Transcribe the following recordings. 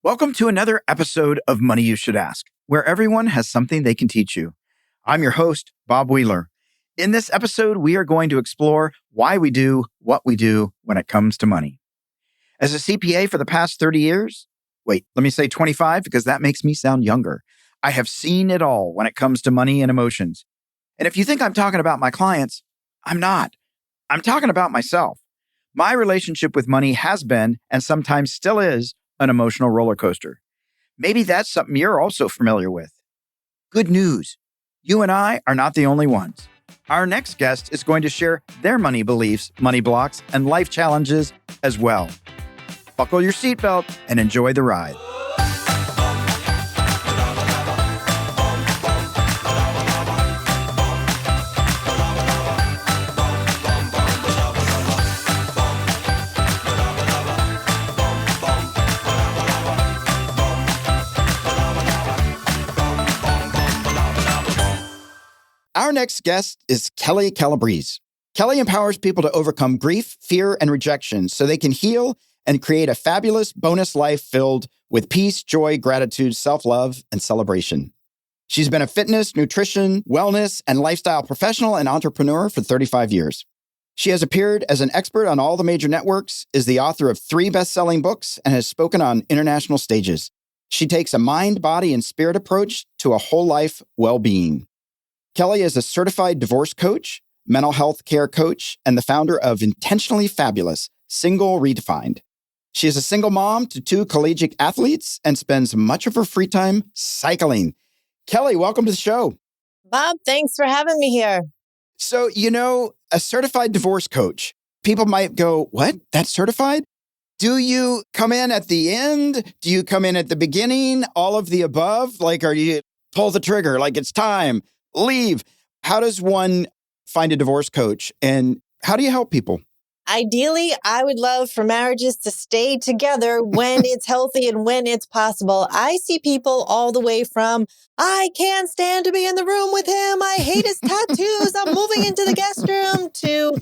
Welcome to another episode of Money You Should Ask, where everyone has something they can teach you. I'm your host, Bob Wheeler. In this episode, we are going to explore why we do what we do when it comes to money. As a CPA for the past 30 years, let me say 25 because that makes me sound younger. I have seen it all when it comes to money and emotions. And if you think I'm talking about my clients, I'm not. I'm talking about myself. My relationship with money has been, and sometimes still is, an emotional roller coaster. Maybe that's something you're also familiar with. Good news. You and I are not the only ones. Our next guest is going to share their money beliefs, money blocks, and life challenges as well. Buckle your seatbelt and enjoy the ride. Our next guest is Kelli Calabrese. Kelli empowers people to overcome grief, fear, and rejection so they can heal and create a fabulous bonus life filled with peace, joy, gratitude, self-love, and celebration. She's been a fitness, nutrition, wellness, and lifestyle professional and entrepreneur for 35 years. She has appeared as an expert on all the major networks, is the author of 3 best-selling books, and has spoken on international stages. She takes a mind, body, and spirit approach to a whole life well-being. Kelli is a certified divorce coach, mental health care coach, and the founder of Intentionally Fabulous, Single Redefined. She is a single mom to 2 collegiate athletes and spends much of her free time cycling. Kelli, welcome to the show. Bob, thanks for having me here. So, a certified divorce coach, people might go, what? That's certified? Do you come in at the end? Do you come in at the beginning? All of the above? Are you pull the trigger, like it's time? Leave. How does one find a divorce coach and how do you help people? Ideally, I would love for marriages to stay together when it's healthy and when it's possible. I see people all the way from, I can't stand to be in the room with him. I hate his tattoos. I'm moving into the guest room to,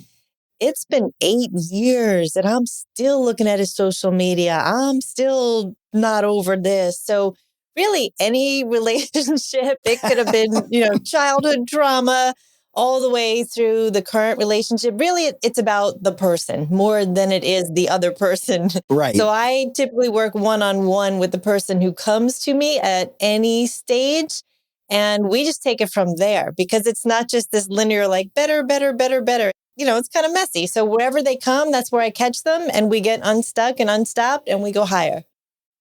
it's been 8 years and I'm still looking at his social media. I'm still not over this. So really, any relationship, it could have been, childhood trauma all the way through the current relationship. Really, it's about the person more than it is the other person. Right. So I typically work one-on-one with the person who comes to me at any stage. And we just take it from there because it's not just this linear, better, better, better, better. It's kind of messy. So wherever they come, that's where I catch them and we get unstuck and unstopped and we go higher.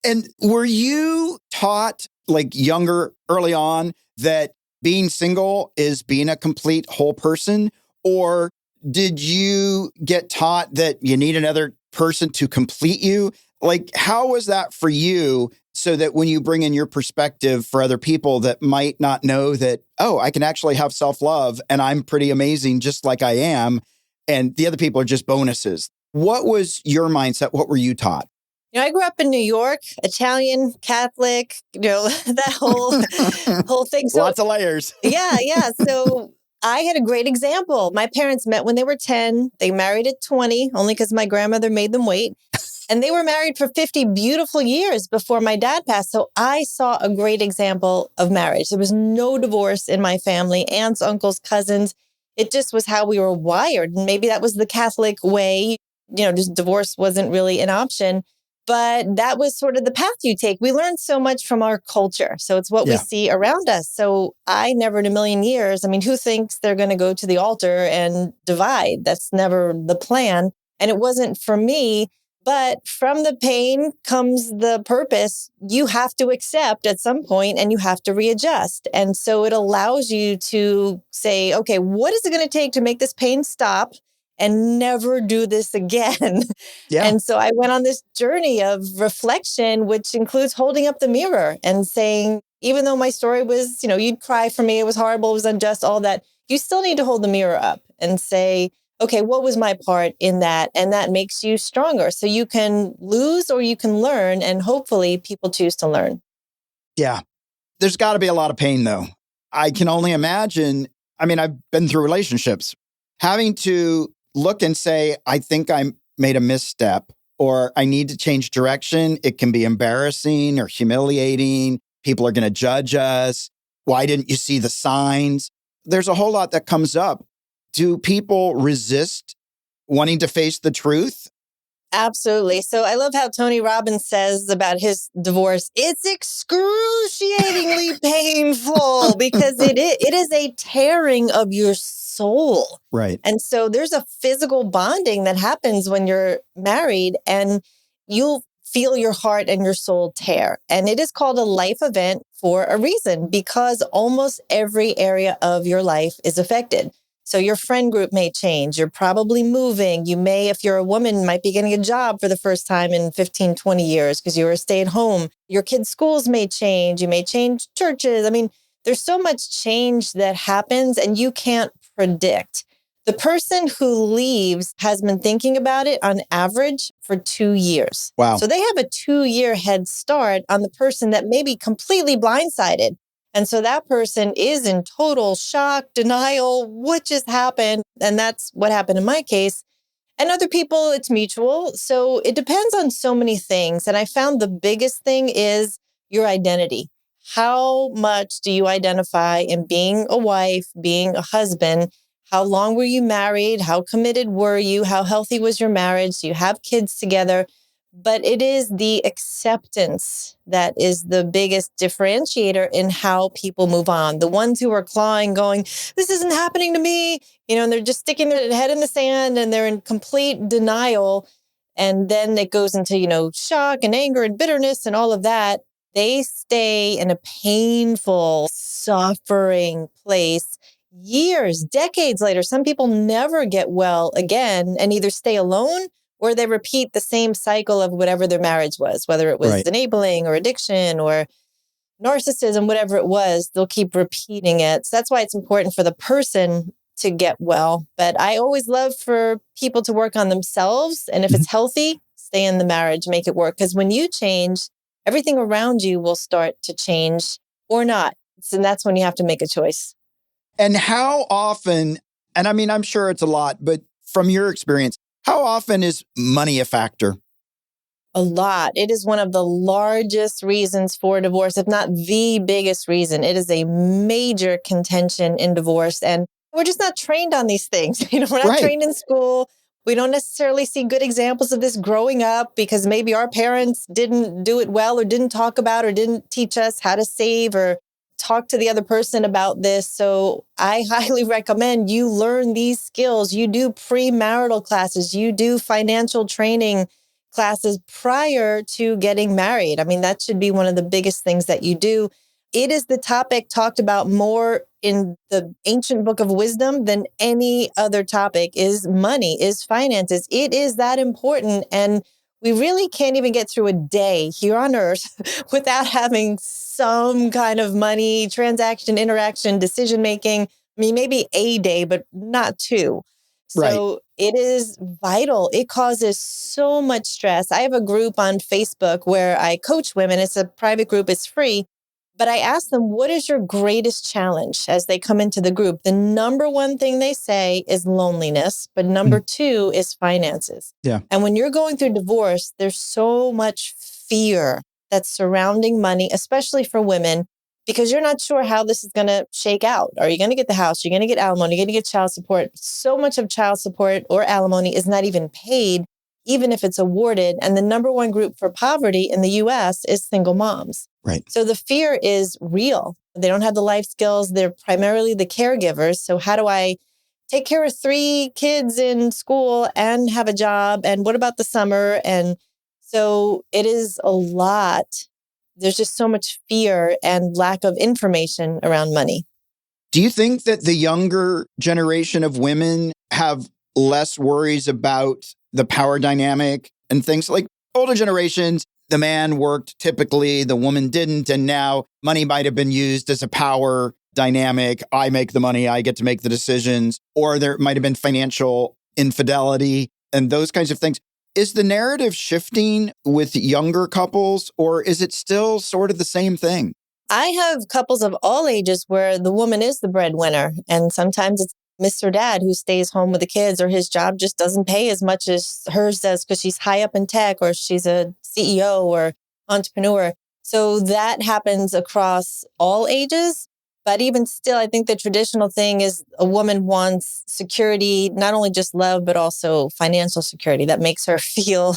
And were you taught younger, early on, that being single is being a complete whole person? Or did you get taught that you need another person to complete you? How was that for you so that when you bring in your perspective for other people that might not know that, I can actually have self-love and I'm pretty amazing just like I am, and the other people are just bonuses? What was your mindset? What were you taught? I grew up in New York, Italian, Catholic, that whole thing. So, lots of layers. Yeah. So I had a great example. My parents met when they were 10. They married at 20, only because my grandmother made them wait. And they were married for 50 beautiful years before my dad passed. So I saw a great example of marriage. There was no divorce in my family, aunts, uncles, cousins. It just was how we were wired. And maybe that was the Catholic way. Just divorce wasn't really an option. But that was sort of the path you take. We learned so much from our culture. So it's what we see around us. So I never in a million years, who thinks they're going to go to the altar and divide? That's never the plan. And it wasn't for me. But from the pain comes the purpose. You have to accept at some point and you have to readjust. And so it allows you to say, okay, what is it going to take to make this pain stop and never do this again? Yeah. And so I went on this journey of reflection, which includes holding up the mirror and saying, even though my story was, you'd cry for me, it was horrible, it was unjust, all that, you still need to hold the mirror up and say, okay, what was my part in that? And that makes you stronger. So you can lose or you can learn, and hopefully people choose to learn. Yeah. There's got to be a lot of pain, though. I can only imagine. I've been through relationships. Having to look and say, I think I made a misstep, or I need to change direction. It can be embarrassing or humiliating. People are going to judge us. Why didn't you see the signs? There's a whole lot that comes up. Do people resist wanting to face the truth? Absolutely. So I love how Tony Robbins says about his divorce, it's excruciatingly painful because it is a tearing of your soul. Right. And so there's a physical bonding that happens when you're married, and you'll feel your heart and your soul tear. And it is called a life event for a reason, because almost every area of your life is affected. So your friend group may change. You're probably moving. You may, if you're a woman, might be getting a job for the first time in 15, 20 years because you were a stay-at-home. Your kids' schools may change. You may change churches. I mean, there's so much change that happens and you can't predict. The person who leaves has been thinking about it on average for 2 years. Wow. So they have a 2-year head start on the person that may be completely blindsided. And so that person is in total shock, denial, what just happened? And that's what happened in my case. And other people, it's mutual. So it depends on so many things. And I found the biggest thing is your identity. How much do you identify in being a wife, being a husband? How long were you married? How committed were you? How healthy was your marriage? Do you have kids together? But it is the acceptance that is the biggest differentiator in how people move on. The ones who are clawing, going, this isn't happening to me, and they're just sticking their head in the sand and they're in complete denial. And then it goes into, shock and anger and bitterness and all of that. They stay in a painful, suffering place years, decades later. Some people never get well again and either stay alone or they repeat the same cycle of whatever their marriage was, whether it was Right. enabling or addiction or narcissism, whatever it was, they'll keep repeating it. So that's why it's important for the person to get well. But I always love for people to work on themselves. And if it's healthy, stay in the marriage, make it work. Because when you change, everything around you will start to change or not. And that's when you have to make a choice. And how often, and I mean, I'm sure it's a lot, but from your experience, how often is money a factor? A lot. It is one of the largest reasons for divorce, if not the biggest reason. It is a major contention in divorce. And we're just not trained on these things. We're not Right. trained in school. We don't necessarily see good examples of this growing up because maybe our parents didn't do it well or didn't talk about or didn't teach us how to save or talk to the other person about this. So I highly recommend you learn these skills. You do premarital classes, you do financial training classes prior to getting married. I mean, that should be one of the biggest things that you do. It is the topic talked about more in the ancient book of wisdom than any other topic is money, is finances. It is that important. And we really can't even get through a day here on earth without having some kind of money transaction, interaction, decision making. I mean, maybe a day, but not two. So It is vital. It causes so much stress. I have a group on Facebook where I coach women. It's a private group. It's free. But I ask them, what is your greatest challenge as they come into the group? The number one thing they say is loneliness, but number two is finances. Yeah. And when you're going through divorce, there's so much fear that's surrounding money, especially for women, because you're not sure how this is going to shake out. Are you going to get the house? You're going to get alimony? You're going to get child support. So much of child support or alimony is not even paid, even if it's awarded. And the number one group for poverty in the US is single moms. Right. So the fear is real. They don't have the life skills. They're primarily the caregivers. So how do I take care of 3 kids in school and have a job? And what about the summer? And so it is a lot. There's just so much fear and lack of information around money. Do you think that the younger generation of women have less worries about the power dynamic and things like older generations? The man worked typically, the woman didn't. And now money might have been used as a power dynamic. I make the money, I get to make the decisions. Or there might have been financial infidelity and those kinds of things. Is the narrative shifting with younger couples, or is it still sort of the same thing? I have couples of all ages where the woman is the breadwinner. And sometimes it's Mr. Dad who stays home with the kids, or his job just doesn't pay as much as hers does because she's high up in tech or she's a CEO or entrepreneur. So that happens across all ages. But even still, I think the traditional thing is a woman wants security, not only just love, but also financial security that makes her feel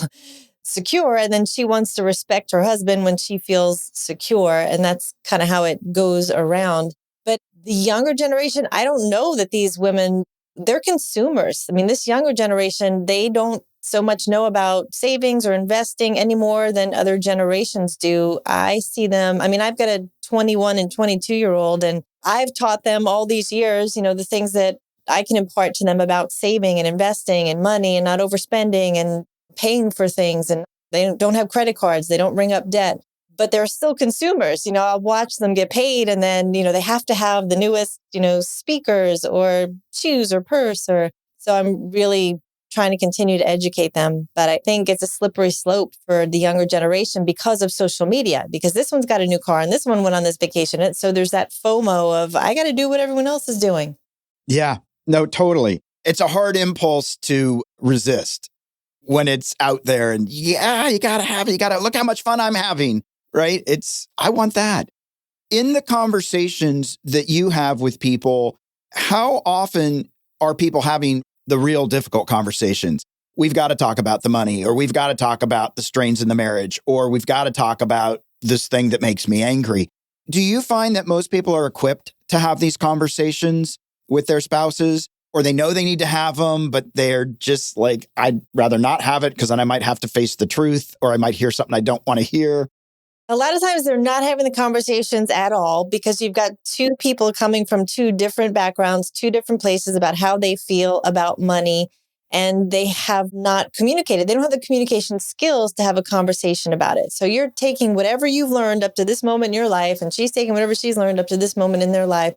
secure. And then she wants to respect her husband when she feels secure. And that's kind of how it goes around. But the younger generation, I don't know that these women, they're consumers. I mean, this younger generation, they don't so much know about savings or investing any more than other generations do. I see them. I mean, I've got a 21 and 22-year-old, and I've taught them all these years, the things that I can impart to them about saving and investing and money and not overspending and paying for things. And they don't have credit cards. They don't ring up debt, but they're still consumers. I'll watch them get paid, and then, they have to have the newest, speakers or shoes or purse so I'm really trying to continue to educate them. But I think it's a slippery slope for the younger generation because of social media, because this one's got a new car and this one went on this vacation. And so there's that FOMO of, I got to do what everyone else is doing. Yeah, no, totally. It's a hard impulse to resist when it's out there and you got to have it. You got to look how much fun I'm having, right? I want that. In the conversations that you have with people, how often are people having the real difficult conversations? We've got to talk about the money, or we've got to talk about the strains in the marriage, or we've got to talk about this thing that makes me angry. Do you find that most people are equipped to have these conversations with their spouses, or they know they need to have them, but they're just like, I'd rather not have it because then I might have to face the truth, or I might hear something I don't want to hear? A lot of times they're not having the conversations at all because you've got two people coming from two different backgrounds, two different places about how they feel about money, and they have not communicated. They don't have the communication skills to have a conversation about it. So you're taking whatever you've learned up to this moment in your life, and she's taking whatever she's learned up to this moment in their life.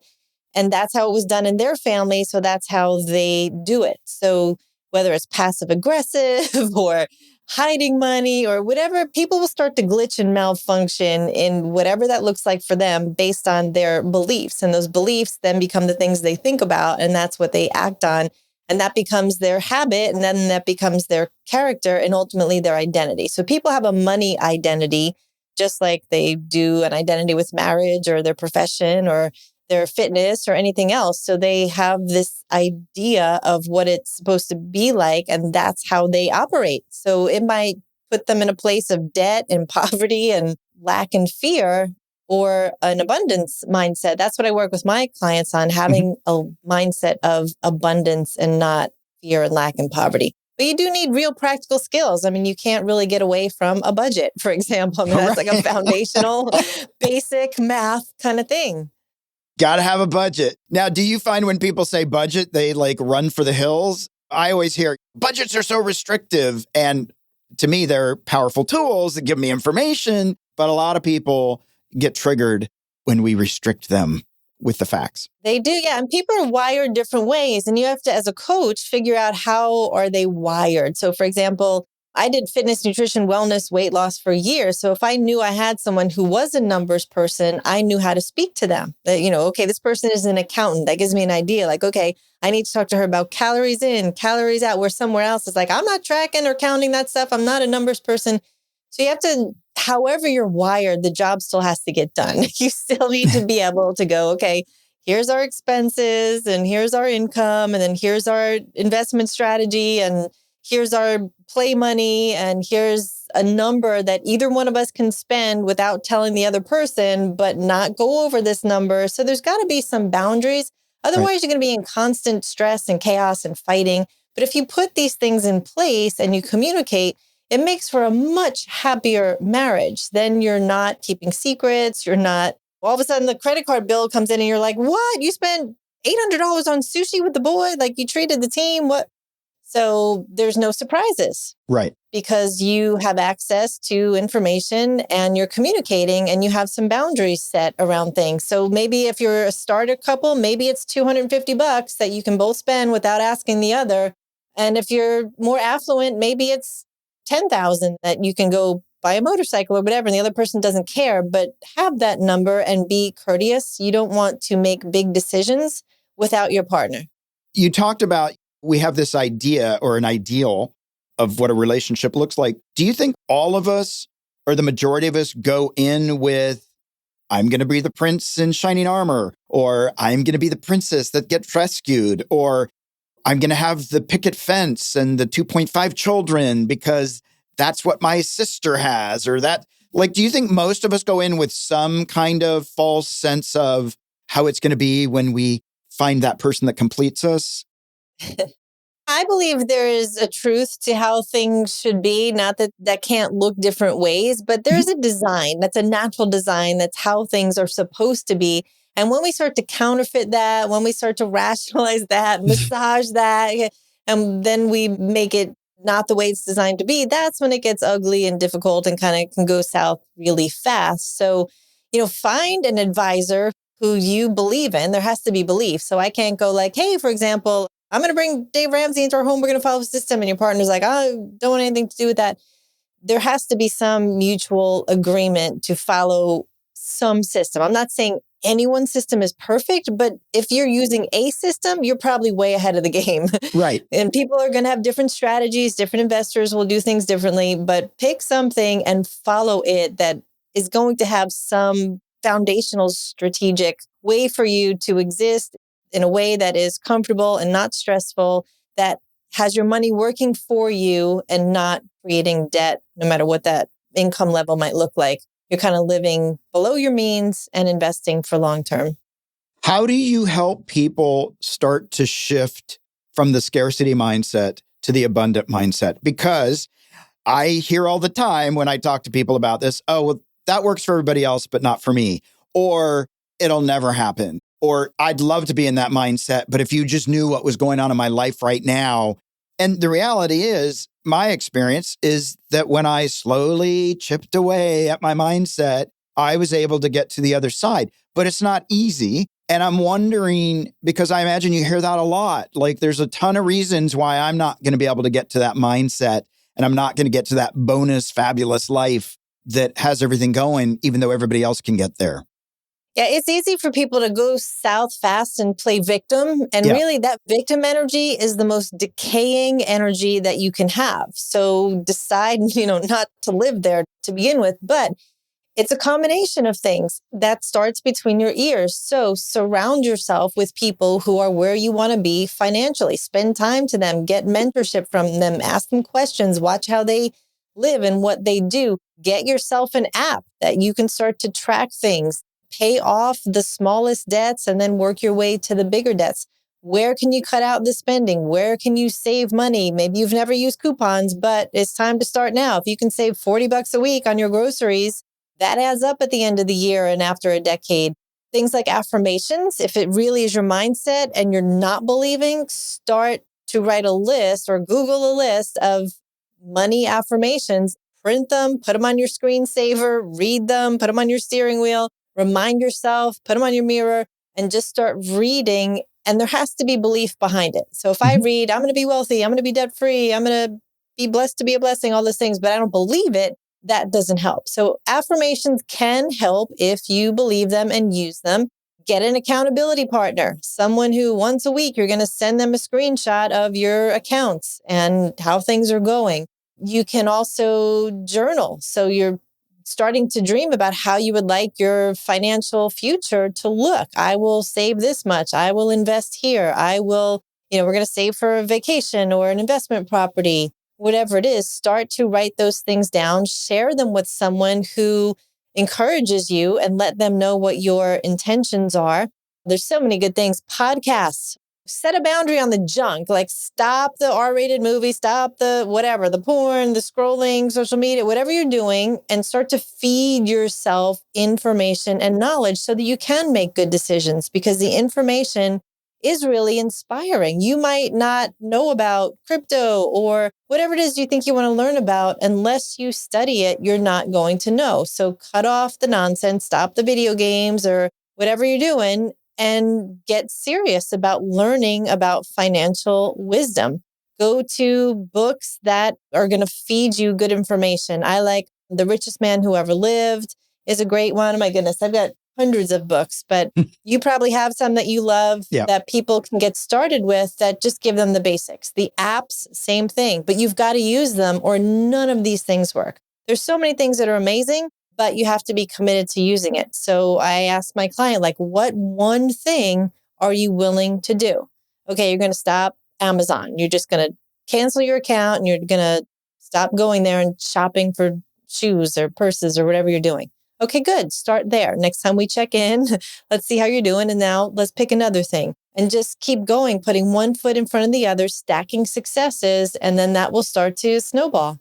And that's how it was done in their family. So that's how they do it. So whether it's passive aggressive or hiding money or whatever, people will start to glitch and malfunction in whatever that looks like for them based on their beliefs. And those beliefs then become the things they think about, and that's what they act on. And that becomes their habit, and then that becomes their character and ultimately their identity. So people have a money identity, just like they do an identity with marriage or their profession or their fitness or anything else. So they have this idea of what it's supposed to be like, and that's how they operate. So it might put them in a place of debt and poverty and lack and fear, or an abundance mindset. That's what I work with my clients on, having a mindset of abundance and not fear and lack and poverty. But you do need real practical skills. I mean, you can't really get away from a budget, for example. I mean, that's like a foundational, basic math kind of thing. Got to have a budget. Now, do you find when people say budget, they like run for the hills? I always hear budgets are so restrictive. And to me, they're powerful tools that give me information. But a lot of people get triggered when we restrict them with the facts. They do, yeah. And people are wired different ways. And you have to, as a coach, figure out how are they wired. So, for example, I did fitness, nutrition, wellness, weight loss for years. So if I knew I had someone who was a numbers person, I knew how to speak to them. That, okay, this person is an accountant. That gives me an idea. Like, okay, I need to talk to her about calories in, calories out, where somewhere else is like, I'm not tracking or counting that stuff. I'm not a numbers person. So you have to, however you're wired, the job still has to get done. You still need to be able to go, okay, here's our expenses and here's our income and then here's our investment strategy and here's our play money and here's a number that either one of us can spend without telling the other person, but not go over this number. So there's got to be some boundaries. Otherwise, You're going to be in constant stress and chaos and fighting. But if you put these things in place and you communicate, it makes for a much happier marriage. Then you're not keeping secrets. You're not, all of a sudden the credit card bill comes in and you're like, what? You spent $800 on sushi with the boy? Like you treated the team? What? So there's no surprises. Right. Because you have access to information and you're communicating and you have some boundaries set around things. So maybe if you're a starter couple, maybe it's $250 that you can both spend without asking the other. And if you're more affluent, maybe it's 10,000 that you can go buy a motorcycle or whatever, and the other person doesn't care, but have that number and be courteous. You don't want to make big decisions without your partner. You talked about we have this idea or an ideal of what a relationship looks like. Do you think all of us or the majority of us go in with, I'm going to be the prince in shining armor, or I'm going to be the princess that gets rescued, or I'm going to have the picket fence and the 2.5 children because that's what my sister has, or that, like, do you think most of us go in with some kind of false sense of how it's going to be when we find that person that completes us? I believe there is a truth to how things should be. Not that that can't look different ways, but there's a design that's a natural design. That's how things are supposed to be. And when we start to counterfeit that, when we start to rationalize that, massage that, and then we make it not the way it's designed to be, that's when it gets ugly and difficult and kind of can go south really fast. So, find an advisor who you believe in. There has to be belief. So I can't go like, hey, for example, I'm going to bring Dave Ramsey into our home. We're going to follow the system. And your partner's like, I don't want anything to do with that. There has to be some mutual agreement to follow some system. I'm not saying anyone's system is perfect, but if you're using a system, you're probably way ahead of the game. Right. And people are going to have different strategies. Different investors will do things differently, but pick something and follow it that is going to have some foundational strategic way for you to exist in a way that is comfortable and not stressful, that has your money working for you and not creating debt, no matter what that income level might look like. You're kind of living below your means and investing for long term. How do you help people start to shift from the scarcity mindset to the abundant mindset? Because I hear all the time when I talk to people about this, oh, well, that works for everybody else, but not for me. Or it'll never happen. Or I'd love to be in that mindset, but if you just knew what was going on in my life right now. And the reality is, my experience is that when I slowly chipped away at my mindset, I was able to get to the other side. But it's not easy. And I'm wondering, because I imagine you hear that a lot, like there's a ton of reasons why I'm not going to be able to get to that mindset. And I'm not going to get to that bonus, fabulous life that has everything going, even though everybody else can get there. Yeah, it's easy for people to go south fast and play victim. And really, that victim energy is the most decaying energy that you can have. So decide, not to live there to begin with. But it's a combination of things that starts between your ears. So surround yourself with people who are where you want to be financially. Spend time to them, get mentorship from them, ask them questions, watch how they live and what they do. Get yourself an app that you can start to track things. Pay off the smallest debts and then work your way to the bigger debts. Where can you cut out the spending? Where can you save money? Maybe you've never used coupons, but it's time to start now. If you can save $40 a week on your groceries, that adds up at the end of the year and after a decade. Things like affirmations, if it really is your mindset and you're not believing, start to write a list or Google a list of money affirmations. Print them, put them on your screensaver, read them, put them on your steering wheel. Remind yourself, put them on your mirror, and just start reading. And there has to be belief behind it. So if I read, I'm going to be wealthy, I'm going to be debt free, I'm going to be blessed to be a blessing, all those things, but I don't believe it, that doesn't help. So affirmations can help if you believe them and use them. Get an accountability partner, someone who once a week you're going to send them a screenshot of your accounts and how things are going. You can also journal. So you're starting to dream about how you would like your financial future to look. I will save this much. I will invest here. I will, we're going to save for a vacation or an investment property, whatever it is. Start to write those things down, share them with someone who encourages you and let them know what your intentions are. There's so many good things. Podcasts. Set a boundary on the junk, like stop the R-rated movie, stop the whatever, the porn, the scrolling, social media, whatever you're doing, and start to feed yourself information and knowledge so that you can make good decisions, because the information is really inspiring. You might not know about crypto or whatever it is you think you want to learn about. Unless you study it, you're not going to know. So cut off the nonsense, stop the video games or whatever you're doing, and get serious about learning about financial wisdom. Go to books that are going to feed you good information. I like The Richest Man Who Ever Lived is a great one. Oh my goodness, I've got hundreds of books, but you probably have some that you love Yeah. that people can get started with that just give them the basics. The apps, same thing, but you've got to use them or none of these things work. There's so many things that are amazing, but you have to be committed to using it. So I asked my client, like, what one thing are you willing to do? Okay, you're going to stop Amazon. You're just going to cancel your account and you're going to stop going there and shopping for shoes or purses or whatever you're doing. Okay, good. Start there. Next time we check in, let's see how you're doing. And now let's pick another thing and just keep going, putting one foot in front of the other, stacking successes, and then that will start to snowball.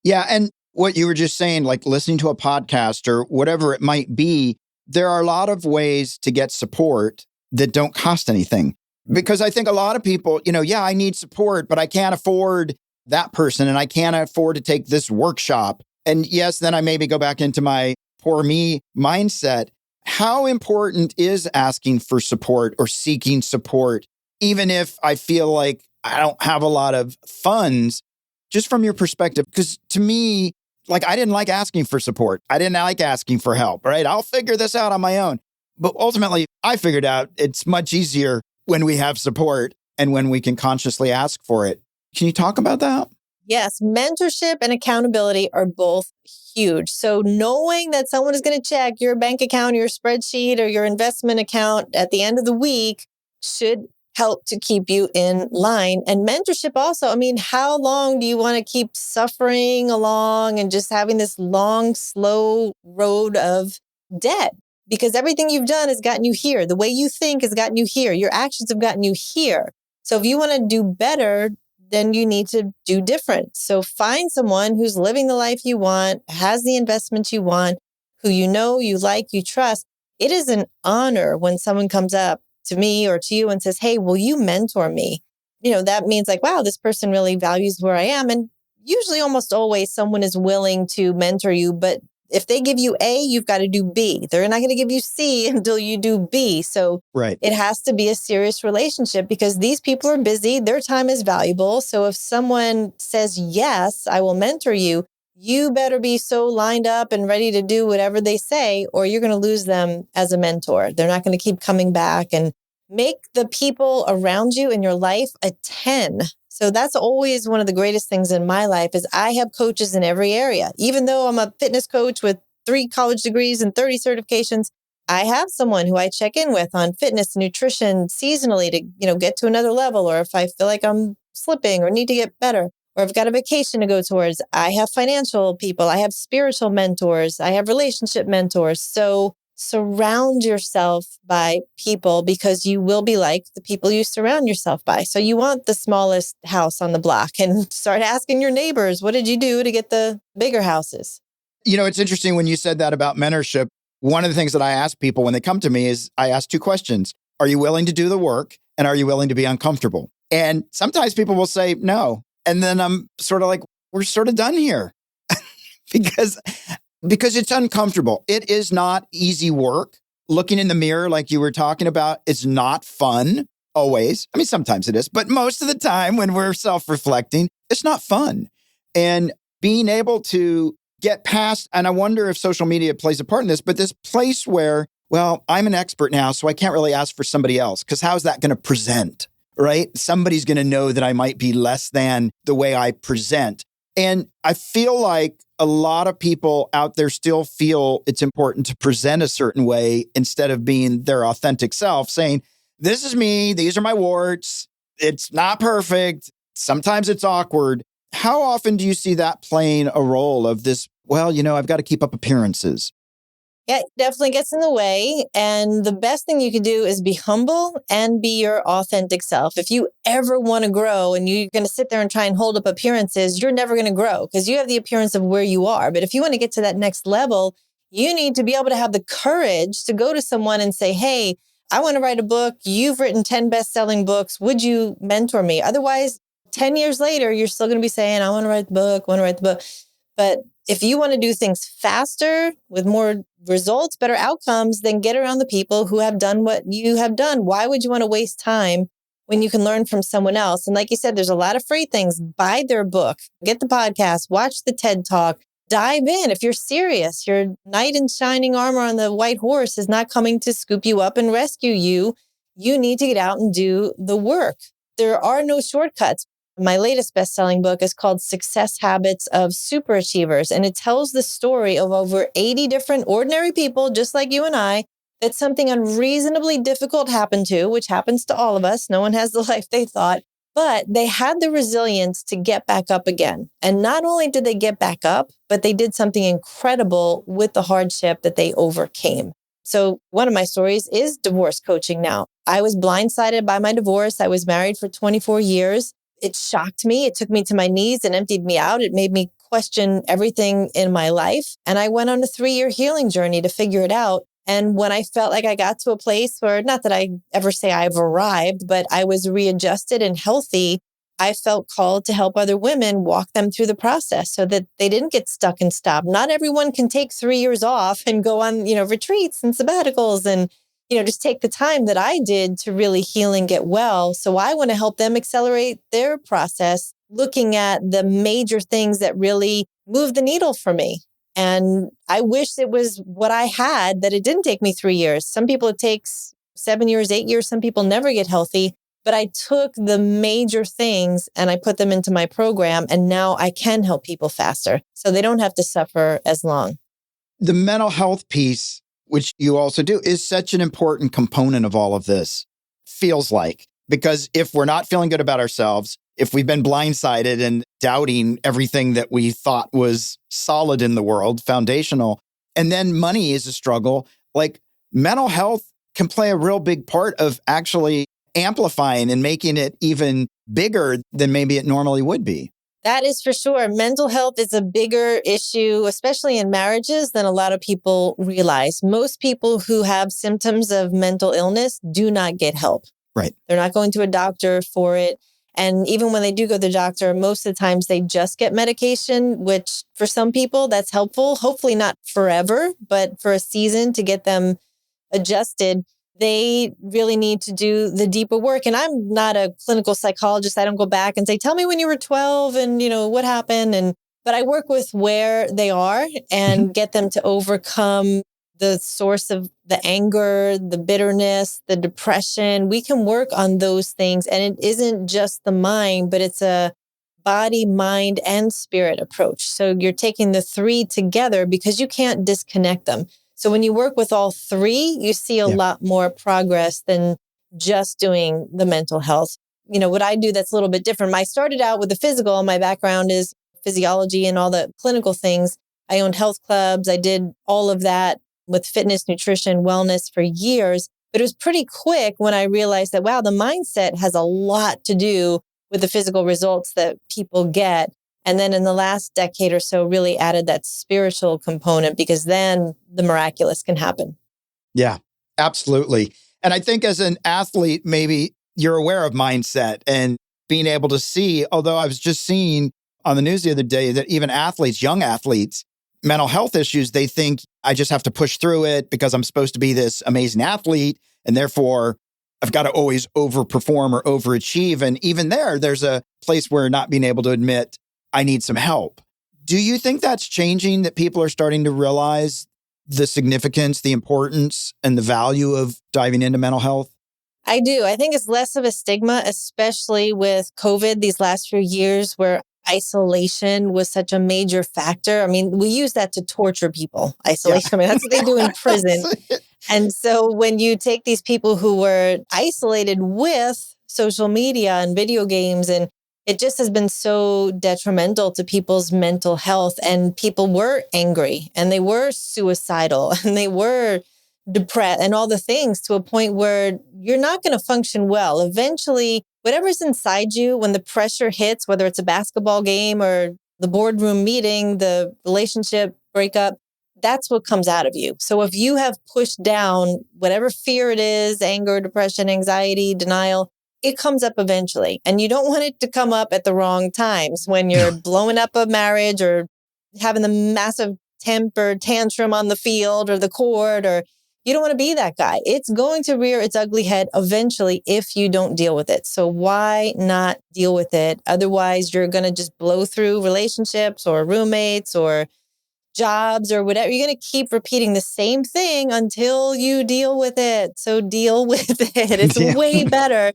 Yeah. And what you were just saying, like listening to a podcast or whatever it might be, there are a lot of ways to get support that don't cost anything. Because I think a lot of people, yeah, I need support, but I can't afford that person and I can't afford to take this workshop. And yes, then I maybe go back into my poor me mindset. How important is asking for support or seeking support, even if I feel like I don't have a lot of funds, just from your perspective? Because to me, like I didn't like asking for support. I didn't like asking for help, right? I'll figure this out on my own. But ultimately, I figured out it's much easier when we have support and when we can consciously ask for it. Can you talk about that? Yes, mentorship and accountability are both huge. So knowing that someone is going to check your bank account, your spreadsheet, or your investment account at the end of the week should help to keep you in line. And mentorship also, I mean, how long do you want to keep suffering along and just having this long, slow road of debt? Because everything you've done has gotten you here. The way you think has gotten you here. Your actions have gotten you here. So if you want to do better, then you need to do different. So find someone who's living the life you want, has the investments you want, who you know, you like, you trust. It is an honor when someone comes up to me or to you and says, hey, will you mentor me? That means like, wow, this person really values where I am. And usually almost always someone is willing to mentor you, but if they give you A, you've got to do B. They're not going to give you C until you do B. So right. It has to be a serious relationship because these people are busy. Their time is valuable. So if someone says, yes, I will mentor you, you better be so lined up and ready to do whatever they say, or you're going to lose them as a mentor. They're not going to keep coming back. And make the people around you in your life a 10. So that's always one of the greatest things in my life is I have coaches in every area. Even though I'm a fitness coach with 3 college degrees and 30 certifications, I have someone who I check in with on fitness, nutrition seasonally to, get to another level. Or if I feel like I'm slipping or need to get better, or I've got a vacation to go towards. I have financial people. I have spiritual mentors. I have relationship mentors. So surround yourself by people because you will be like the people you surround yourself by. So you want the smallest house on the block and start asking your neighbors, what did you do to get the bigger houses? It's interesting when you said that about mentorship. One of the things that I ask people when they come to me is I ask 2 questions. Are you willing to do the work? And are you willing to be uncomfortable? And sometimes people will say no. And then I'm sort of like, we're sort of done here because it's uncomfortable. It is not easy work. Looking in the mirror, like you were talking about, it's not fun always. I mean, sometimes it is, but most of the time when we're self-reflecting, it's not fun. And being able to get past, and I wonder if social media plays a part in this, but this place where, well, I'm an expert now, so I can't really ask for somebody else because how's that going to present, right? Somebody's going to know that I might be less than the way I present. And I feel like a lot of people out there still feel it's important to present a certain way instead of being their authentic self, saying, this is me, these are my warts, it's not perfect, sometimes it's awkward. How often do you see that playing a role of this, well, I've got to keep up appearances? Yeah, it definitely gets in the way. And the best thing you can do is be humble and be your authentic self. If you ever want to grow and you're going to sit there and try and hold up appearances, you're never going to grow because you have the appearance of where you are. But if you want to get to that next level, you need to be able to have the courage to go to someone and say, hey, I want to write a book. You've written 10 best-selling books. Would you mentor me? Otherwise, 10 years later, you're still going to be saying, I want to write the book, But if you want to do things faster with more results, better outcomes, then get around the people who have done what you have done. Why would you want to waste time when you can learn from someone else? And like you said, there's a lot of free things. Buy their book, get the podcast, watch the TED Talk, dive in. If you're serious, your knight in shining armor on the white horse is not coming to scoop you up and rescue you. You need to get out and do the work. There are no shortcuts. My latest best-selling book is called Success Habits of Superachievers, and it tells the story of over 80 different ordinary people, just like you and I, that something unreasonably difficult happened to, which happens to all of us. No one has the life they thought, but they had the resilience to get back up again. And not only did they get back up, but they did something incredible with the hardship that they overcame. So one of my stories is divorce coaching now. I was blindsided by my divorce. I was married for 24 years. It shocked me. It took me to my knees and emptied me out. It made me question everything in my life. And I went on a 3-year healing journey to figure it out. And when I felt like I got to a place where, not that I ever say I've arrived, but I was readjusted and healthy, I felt called to help other women walk them through the process so that they didn't get stuck and stop. Not everyone can take 3 years off and go on, retreats and sabbaticals and, just take the time that I did to really heal and get well. So I want to help them accelerate their process, looking at the major things that really move the needle for me. And I wish it was what I had, that it didn't take me 3 years. Some people it takes 7 years, 8 years. Some people never get healthy. But I took the major things and I put them into my program. And now I can help people faster so they don't have to suffer as long. The mental health piece, which you also do, is such an important component of all of this, feels like. Because if we're not feeling good about ourselves, if we've been blindsided and doubting everything that we thought was solid in the world, foundational, and then money is a struggle, like mental health can play a real big part of actually amplifying and making it even bigger than maybe it normally would be. That is for sure. Mental health is a bigger issue, especially in marriages, than a lot of people realize. Most people who have symptoms of mental illness do not get help. Right. They're not going to a doctor for it. And even when they do go to the doctor, most of the times they just get medication, which for some people that's helpful. Hopefully not forever, but for a season to get them adjusted. They really need to do the deeper work. And I'm not a clinical psychologist. I don't go back and say, tell me when you were 12 and, what happened. But I work with where they are and get them to overcome the source of the anger, the bitterness, the depression. We can work on those things. And it isn't just the mind, but it's a body, mind, and spirit approach. So you're taking the three together because you can't disconnect them. So when you work with all three, you see a lot more progress than just doing the mental health. What I do that's a little bit different. I started out with the physical. My background is physiology and all the clinical things. I owned health clubs. I did all of that with fitness, nutrition, wellness for years. But it was pretty quick when I realized that, wow, the mindset has a lot to do with the physical results that people get. And then in the last decade or so, really added that spiritual component because then the miraculous can happen. Yeah, absolutely. And I think as an athlete, maybe you're aware of mindset and being able to see, although I was just seeing on the news the other day that even athletes, young athletes, mental health issues, they think I just have to push through it because I'm supposed to be this amazing athlete. And therefore, I've got to always overperform or overachieve. And even there's a place where not being able to admit I need some help. Do you think that's changing, that people are starting to realize the significance, the importance, and the value of diving into mental health? I do. I think it's less of a stigma, especially with COVID these last few years where isolation was such a major factor. I mean, we use that to torture people. Isolation. Yeah. I mean, that's what they do in prison. And so when you take these people who were isolated with social media and video games, and it just has been so detrimental to people's mental health. And people were angry and they were suicidal and they were depressed and all the things, to a point where you're not going to function well. Eventually, whatever's inside you, when the pressure hits, whether it's a basketball game or the boardroom meeting, the relationship breakup, that's what comes out of you. So if you have pushed down whatever fear it is, anger, depression, anxiety, denial, it comes up eventually. And you don't want it to come up at the wrong times when you're blowing up a marriage or having the massive temper tantrum on the field or the court, or you don't want to be that guy. It's going to rear its ugly head eventually if you don't deal with it. So why not deal with it? Otherwise, you're going to just blow through relationships or roommates or jobs or whatever. You're going to keep repeating the same thing until you deal with it. So deal with it. It's Yeah. way better.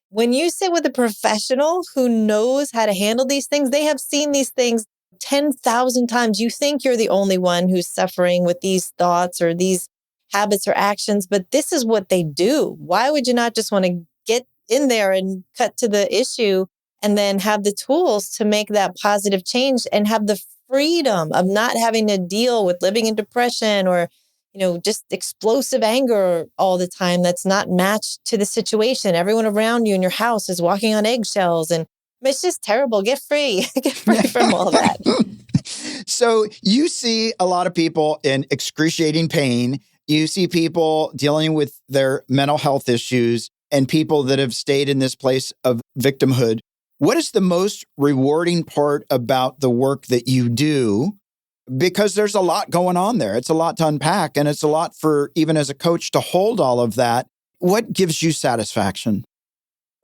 When you sit with a professional who knows how to handle these things, they have seen these things 10,000 times. You think you're the only one who's suffering with these thoughts or these habits or actions, but this is what they do. Why would you not just want to get in there and cut to the issue and then have the tools to make that positive change and have the freedom of not having to deal with living in depression or just explosive anger all the time that's not matched to the situation. Everyone around you in your house is walking on eggshells and it's just terrible. Get free. Get free from all that. So you see a lot of people in excruciating pain. You see people dealing with their mental health issues and people that have stayed in this place of victimhood. What is the most rewarding part about the work that you do? Because there's a lot going on there. It's a lot to unpack, and it's a lot for, even as a coach, to hold all of that. What gives you satisfaction?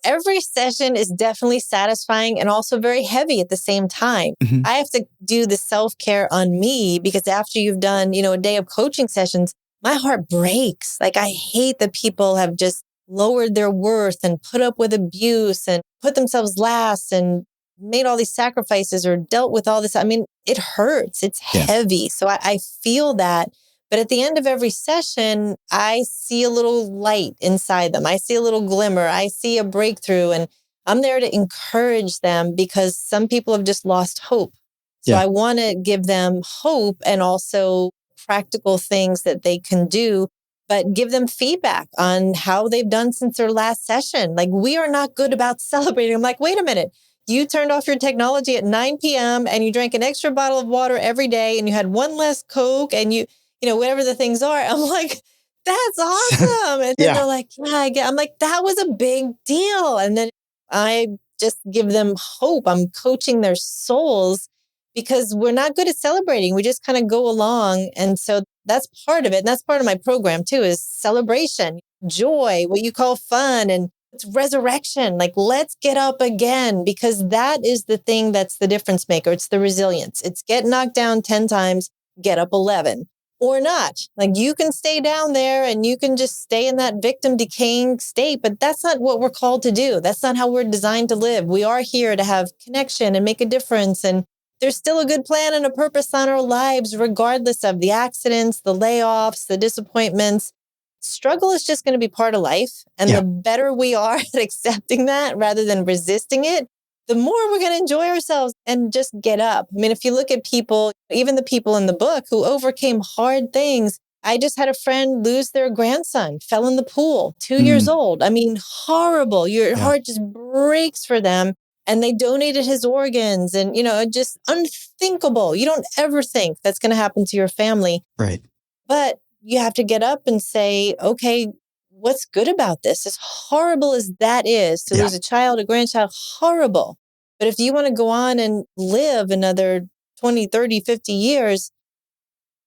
Every session is definitely satisfying and also very heavy at the same time. Mm-hmm. I have to do the self-care on me because after you've done, a day of coaching sessions, my heart breaks. Like I hate that people have just lowered their worth and put up with abuse and put themselves last and made all these sacrifices or dealt with all this. I mean, it hurts. It's heavy. So I feel that. But at the end of every session, I see a little light inside them. I see a little glimmer. I see a breakthrough. And I'm there to encourage them because some people have just lost hope. So I want to give them hope and also practical things that they can do, but give them feedback on how they've done since their last session. Like, we are not good about celebrating. I'm like, wait a minute. You turned off your technology at 9 p.m. and you drank an extra bottle of water every day and you had one less Coke and whatever the things are. I'm like, that's awesome. And then they're like, yeah, I get. I'm like, that was a big deal. And then I just give them hope. I'm coaching their souls because we're not good at celebrating. We just kind of go along. And so that's part of it. And that's part of my program too, is celebration, joy, what you call fun, and it's resurrection. Like, let's get up again, because that is the thing that's the difference maker. It's the resilience. It's get knocked down 10 times, get up 11. Or not. Like, you can stay down there and you can just stay in that victim decaying state, but that's not what we're called to do. That's not how we're designed to live. We are here to have connection and make a difference. And there's still a good plan and a purpose on our lives, regardless of the accidents, the layoffs, the disappointments. Struggle is just going to be part of life. And the better we are at accepting that rather than resisting it, the more we're going to enjoy ourselves and just get up. I mean, if you look at people, even the people in the book who overcame hard things, I just had a friend lose their grandson, fell in the pool, 2 years old. I mean, horrible. Your heart just breaks for them. And they donated his organs and, just unthinkable. You don't ever think that's going to happen to your family. Right. But you have to get up and say, okay, what's good about this? As horrible as that is to lose a child, a grandchild, horrible. But if you want to go on and live another 20, 30, 50 years,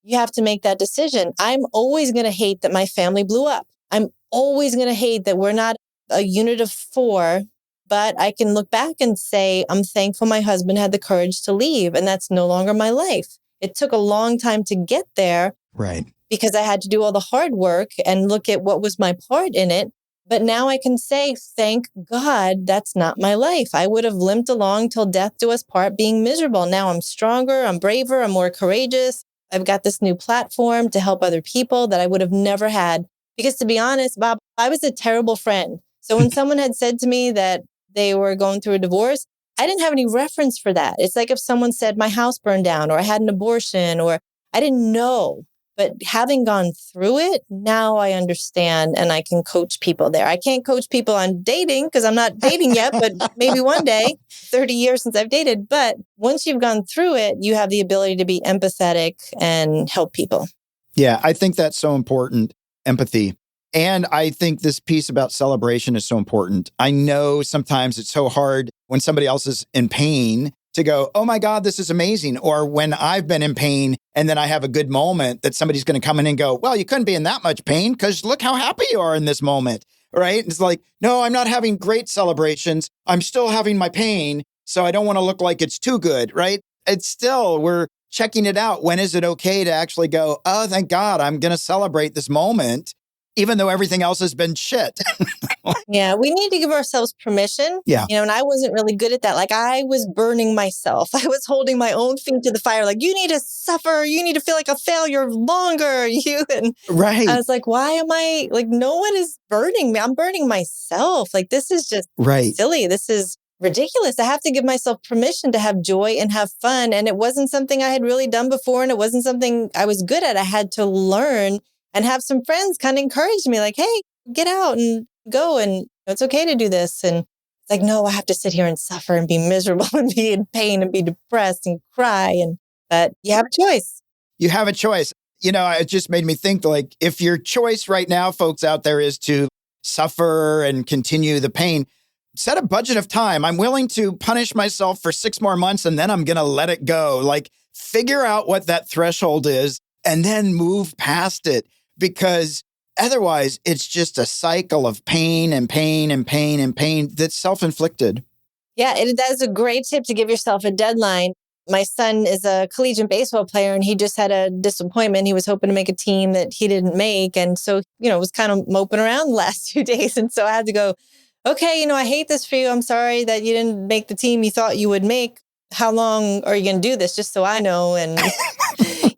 you have to make that decision. I'm always going to hate that my family blew up. I'm always going to hate that we're not a unit of 4, but I can look back and say, I'm thankful my husband had the courage to leave, and that's no longer my life. It took a long time to get there. Right. Because I had to do all the hard work and look at what was my part in it. But now I can say, thank God that's not my life. I would have limped along till death do us part being miserable. Now I'm stronger, I'm braver, I'm more courageous. I've got this new platform to help other people that I would have never had. Because to be honest, Bob, I was a terrible friend. So when someone had said to me that they were going through a divorce, I didn't have any reference for that. It's like if someone said my house burned down or I had an abortion or I didn't know. But having gone through it, now I understand and I can coach people there. I can't coach people on dating because I'm not dating yet, but maybe one day, 30 years since I've dated. But once you've gone through it, you have the ability to be empathetic and help people. Yeah, I think that's so important, empathy. And I think this piece about celebration is so important. I know sometimes it's so hard when somebody else is in pain to go, oh my God, this is amazing. Or when I've been in pain and then I have a good moment that somebody's going to come in and go, well, you couldn't be in that much pain because look how happy you are in this moment, right? It's like, no, I'm not having great celebrations. I'm still having my pain. So I don't want to look like it's too good, right? It's still, we're checking it out. When is it okay to actually go, oh, thank God, I'm going to celebrate this moment, even though everything else has been shit? Yeah, we need to give ourselves permission. Yeah. And I wasn't really good at that. Like I was burning myself. I was holding my own feet to the fire. Like, you need to suffer. You need to feel like a failure longer. And I Right. was like, why am I like, no one is burning me. I'm burning myself. Like, this is just Right. silly. This is ridiculous. I have to give myself permission to have joy and have fun. And it wasn't something I had really done before. And it wasn't something I was good at. I had to learn and have some friends kind of encourage me like, hey, get out and go. And it's okay to do this. And it's like, no, I have to sit here and suffer and be miserable and be in pain and be depressed and cry. But you have a choice. You have a choice. It just made me think like, if your choice right now, folks out there, is to suffer and continue the pain, set a budget of time. I'm willing to punish myself for 6 more months and then I'm going to let it go. Like, figure out what that threshold is and then move past it, because otherwise it's just a cycle of pain and pain and pain and pain that's self-inflicted. Yeah, that is a great tip, to give yourself a deadline. My son is a collegiate baseball player and he just had a disappointment. He was hoping to make a team that he didn't make. And so, was kind of moping around the last 2 days. And so I had to go, okay, I hate this for you. I'm sorry that you didn't make the team you thought you would make. How long are you going to do this? Just so I know. And,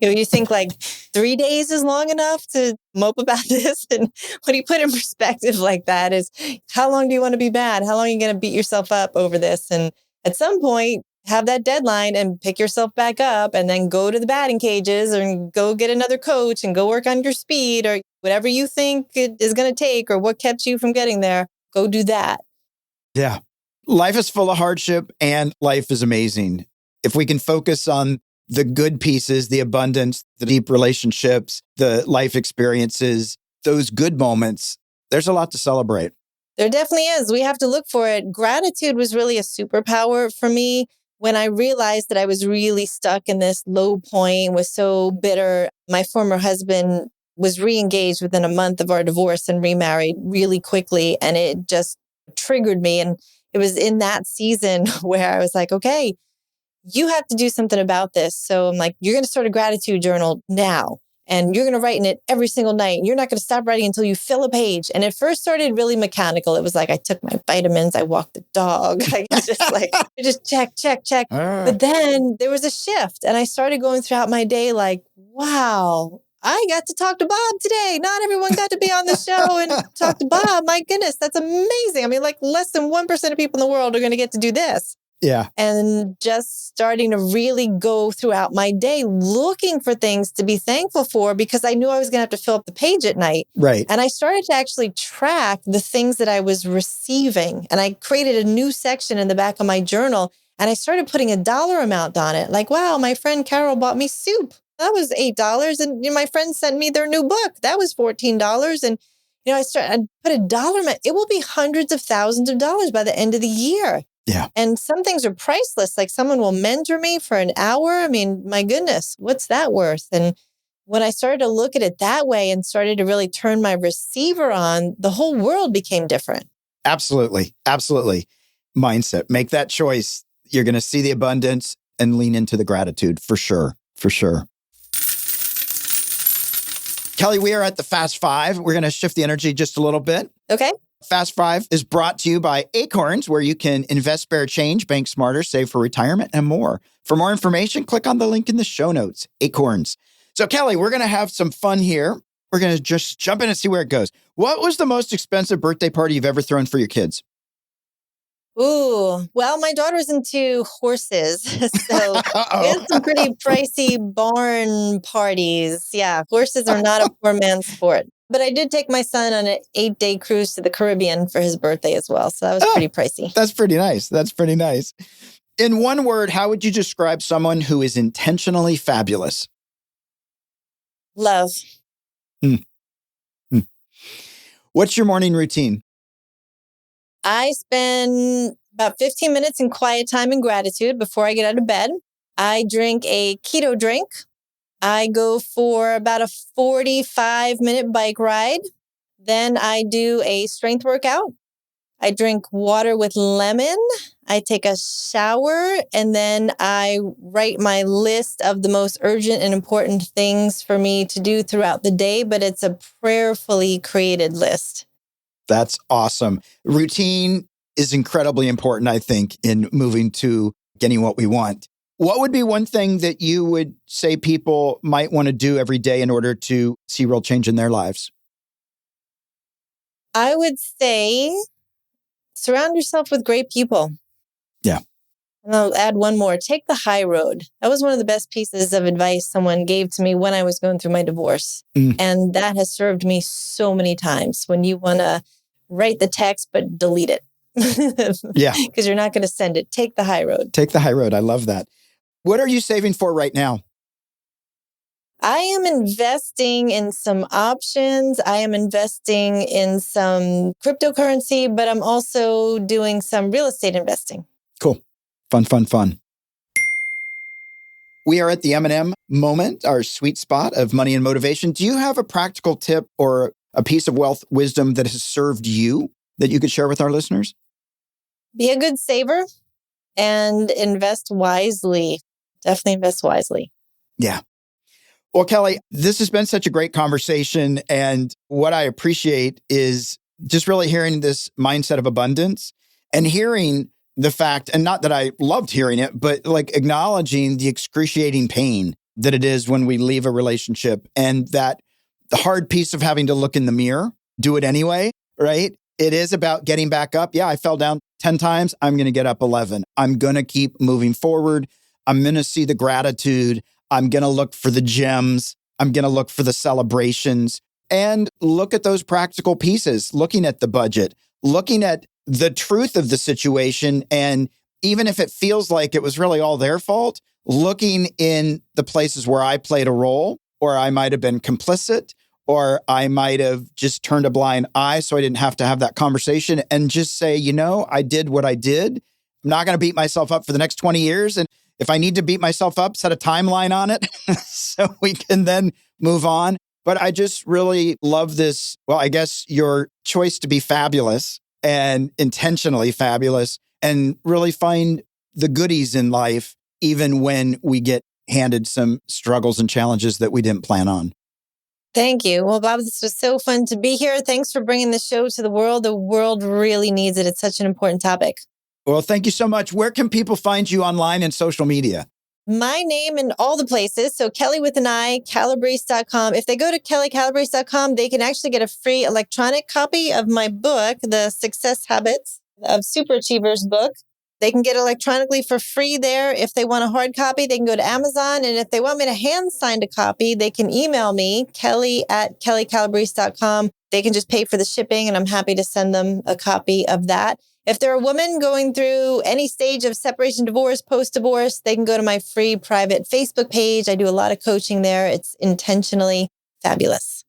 you think like 3 days is long enough to mope about this. And when you put in perspective like that is, how long do you want to be bad? How long are you going to beat yourself up over this? And at some point, have that deadline and pick yourself back up and then go to the batting cages and go get another coach and go work on your speed or whatever you think it is going to take or what kept you from getting there. Go do that. Yeah. Life is full of hardship and life is amazing. If we can focus on the good pieces, the abundance, the deep relationships, the life experiences, those good moments, there's a lot to celebrate. There definitely is. We have to look for it. Gratitude was really a superpower for me. When I realized that I was really stuck in this low point, was so bitter, my former husband was re-engaged within a month of our divorce and remarried really quickly. And it just triggered me. And it was in that season where I was like, okay, you have to do something about this. So I'm like, you're going to start a gratitude journal now. And you're going to write in it every single night. You're not going to stop writing until you fill a page. And it first started really mechanical. It was like, I took my vitamins, I walked the dog. I just check. But then there was a shift. And I started going throughout my day like, wow, I got to talk to Bob today. Not everyone got to be on the show and talk to Bob. My goodness, that's amazing. I mean, like less than 1% of people in the world are going to get to do this. Yeah. And just starting to really go throughout my day looking for things to be thankful for, because I knew I was going to have to fill up the page at night. Right. And I started to actually track the things that I was receiving. And I created a new section in the back of my journal. And I started putting a dollar amount on it. Like, wow, my friend Carol bought me soup. That was $8. And my friend sent me their new book. That was $14. And I put a dollar amount. It will be hundreds of thousands of dollars by the end of the year. Yeah. And some things are priceless. Like someone will mentor me for an hour. I mean, my goodness, what's that worth? And when I started to look at it that way and started to really turn my receiver on, the whole world became different. Absolutely. Absolutely. Mindset. Make that choice. You're going to see the abundance and lean into the gratitude for sure. For sure. Kelli, we are at the Fast Five. We're going to shift the energy just a little bit. Okay. Fast Five is brought to you by Acorns, where you can invest spare change, bank smarter, save for retirement, and more. For more information, click on the link in the show notes, Acorns. So, Kelli, we're going to have some fun here. We're going to just jump in and see where it goes. What was the most expensive birthday party you've ever thrown for your kids? Ooh, well, my daughter's into horses. So we had some pretty pricey barn parties. Yeah, horses are not a poor man's sport. But I did take my son on an 8-day cruise to the Caribbean for his birthday as well. So that was pretty pricey. That's pretty nice. That's pretty nice. In one word, how would you describe someone who is intentionally fabulous? Love. What's your morning routine? I spend about 15 minutes in quiet time and gratitude before I get out of bed. I drink a keto drink. I go for about a 45-minute bike ride. Then I do a strength workout. I drink water with lemon. I take a shower, and then I write my list of the most urgent and important things for me to do throughout the day, but it's a prayerfully created list. That's awesome. Routine is incredibly important, I think, in moving to getting what we want. What would be one thing that you would say people might want to do every day in order to see real change in their lives? I would say surround yourself with great people. Yeah. And I'll add one more. Take the high road. That was one of the best pieces of advice someone gave to me when I was going through my divorce. And that has served me so many times when you want to write the text, but delete it. Yeah. Because you're not going to send it. Take the high road. Take the high road. I love that. What are you saving for right now? I am investing in some options. I am investing in some cryptocurrency, but I'm also doing some real estate investing. Cool. Fun. We are at the M&M moment, our sweet spot of money and motivation. Do you have a practical tip or a piece of wealth wisdom that has served you that you could share with our listeners? Be a good saver and invest wisely. Definitely invest wisely. Yeah. Well, Kelli, this has been such a great conversation. And what I appreciate is just really hearing this mindset of abundance and hearing the fact, and not that I loved hearing it, but like acknowledging the excruciating pain that it is when we leave a relationship, and that the hard piece of having to look in the mirror, do it anyway, right? It is about getting back up. Yeah, I fell down 10 times. I'm going to get up 11. I'm going to keep moving forward. I'm going to see the gratitude. I'm going to look for the gems. I'm going to look for the celebrations and look at those practical pieces, looking at the budget, looking at the truth of the situation. And even if it feels like it was really all their fault, looking in the places where I played a role, or I might have been complicit, or I might have just turned a blind eye so I didn't have to have that conversation, and just say, I did what I did. I'm not going to beat myself up for the next 20 years. And if I need to beat myself up, set a timeline on it so we can then move on. But I just really love this. Well, I guess your choice to be fabulous and intentionally fabulous and really find the goodies in life, even when we get handed some struggles and challenges that we didn't plan on. Thank you. Well, Bob, this was so fun to be here. Thanks for bringing the show to the world. The world really needs it. It's such an important topic. Well, thank you so much. Where can people find you online and social media? My name in all the places. So Kelli with an I, Calabrese.com. If they go to KelliCalabrese.com, they can actually get a free electronic copy of my book, The Success Habits of Superachievers book. They can get electronically for free there. If they want a hard copy, they can go to Amazon. And if they want me to hand sign a copy, they can email me, Kelli@KelliCalabrese.com. They can just pay for the shipping, and I'm happy to send them a copy of that. If they're a woman going through any stage of separation, divorce, post-divorce, they can go to my free private Facebook page. I do a lot of coaching there. It's intentionally fabulous.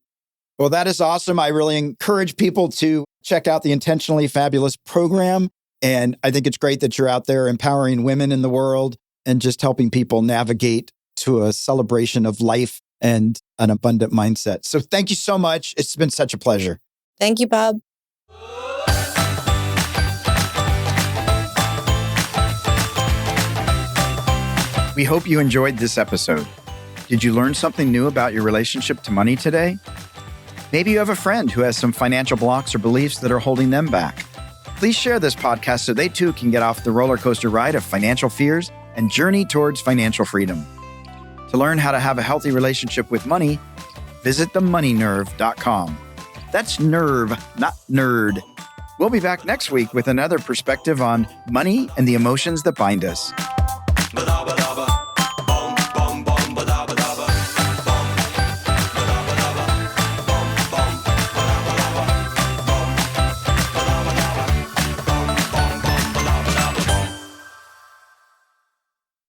Well, that is awesome. I really encourage people to check out the Intentionally Fabulous program. And I think it's great that you're out there empowering women in the world and just helping people navigate to a celebration of life and an abundant mindset. So thank you so much. It's been such a pleasure. Thank you, Bob. We hope you enjoyed this episode. Did you learn something new about your relationship to money today? Maybe you have a friend who has some financial blocks or beliefs that are holding them back. Please share this podcast so they too can get off the roller coaster ride of financial fears and journey towards financial freedom. To learn how to have a healthy relationship with money, visit themoneynerve.com. That's nerve, not nerd. We'll be back next week with another perspective on money and the emotions that bind us.